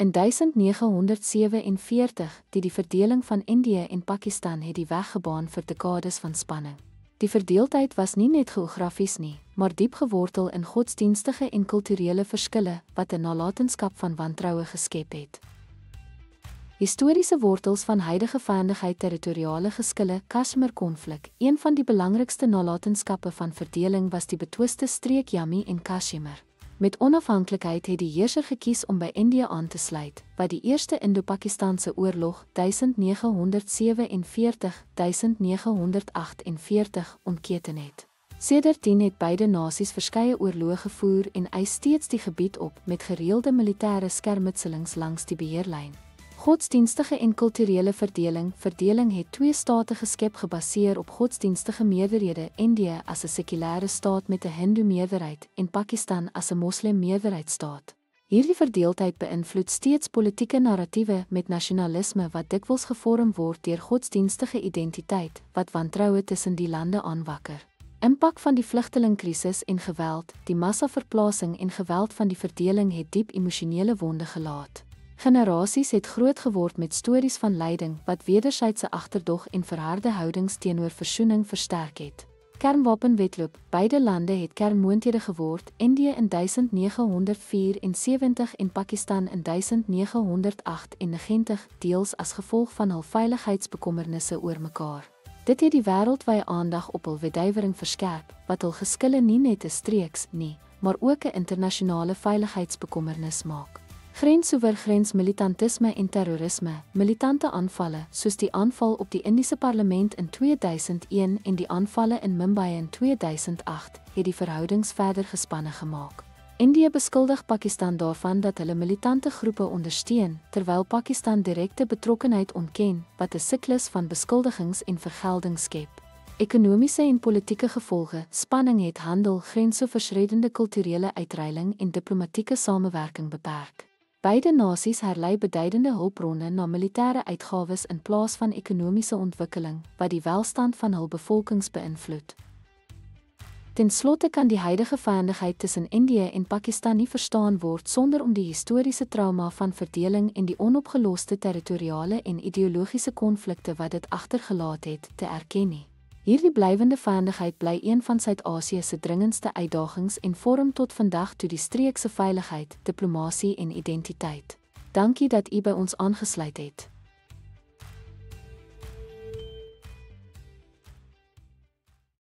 In 1947, die verdeling van Indië en Pakistan het die weg gebaan vir dekades van spanning. Die verdeeldheid was nie net geografies nie, maar diep gewortel in godsdienstige en kulturele verskille wat 'n nalatenskap van wantroue geskep het. Historiese wortels van huidige vyandheid, territoriale geskille, Kashmir-konflik. Een van die belangrikste nalatenskappe van verdeling was die betwiste streek Jammu en Kashmir. Met onafhanklikheid het die heerser gekies om by Indië aan te sluit, wat die Eerste Indo-Pakistanse Oorlog 1947-1948 ontketen het. Sedertdien het beide nasies verskeie oorloë gevoer en eis steeds die gebied op met gereelde militêre skermutselings langs die beheerlyn. Godsdienstige en kulturele verdeling. Verdeling het twee state geskep gebaseer op godsdienstige meerderhede, Indië as 'n sekulêre staat met 'n Hindu meerderheid en Pakistan as 'n moslim meerderheidsstaat. Hierdie verdeeldheid beïnvloed steeds politieke narratiewe met nasionalisme wat dikwels gevorm word deur godsdienstige identiteit wat wantroue tussen die lande aanwakker. Impak van die vlugtelingkrisis en geweld. Die massaverplasing en geweld van die verdeling het diep emosionele wonde gelaat. Generasies het groot geword met stories van lyding wat wederwysige agterdog en verharde houdings teenoor versoening versterk het. Kernwapenwetloop. Beide lande het kernmoondhede geword, Indië in 1974 en Pakistan in 1998, deels as gevolg van hul veiligheidsbekommernisse oor mekaar. Dit het die wêreldwye aandag op hul wedywering verskerp, wat hul geskille nie net 'n streeks nie, maar ook 'n internasionale veiligheidsbekommernis maak. Grensmilitantisme en terrorisme. Militante aanvalle, soos die aanval op die Indiese parlement in 2001 en die aanvalle in Mumbai in 2008, het die verhoudings verder gespanne gemaak. Indië beskuldig Pakistan daarvan dat hulle militante groepe ondersteun, terwyl Pakistan direkte betrokkenheid ontken, wat 'n siklus van beskuldigings en vergelding skep. Ekonomiese en politieke gevolge. Spanning het handel, grensoorskridende kulturele uitruiling en diplomatieke samewerking beperk. Beide nasies herlei beduidende hulpbronne na militêre uitgawes in plaas van ekonomiese ontwikkeling, wat die welstand van hul bevolkings beïnvloed. Ten slotte kan die huidige vyandheid tussen Indië en Pakistan nie verstaan word sonder om die historiese trauma van verdeling en die onopgeloste territoriale en ideologiese konflikte wat dit agtergelaat het, te erken nie. Hierdie blywende vyandheid bly een van Suid-Asië se dringendste uitdagings en vorm tot vandag toe die streek se veiligheid, diplomasie en identiteit. Dankie dat u by ons aangesluit het.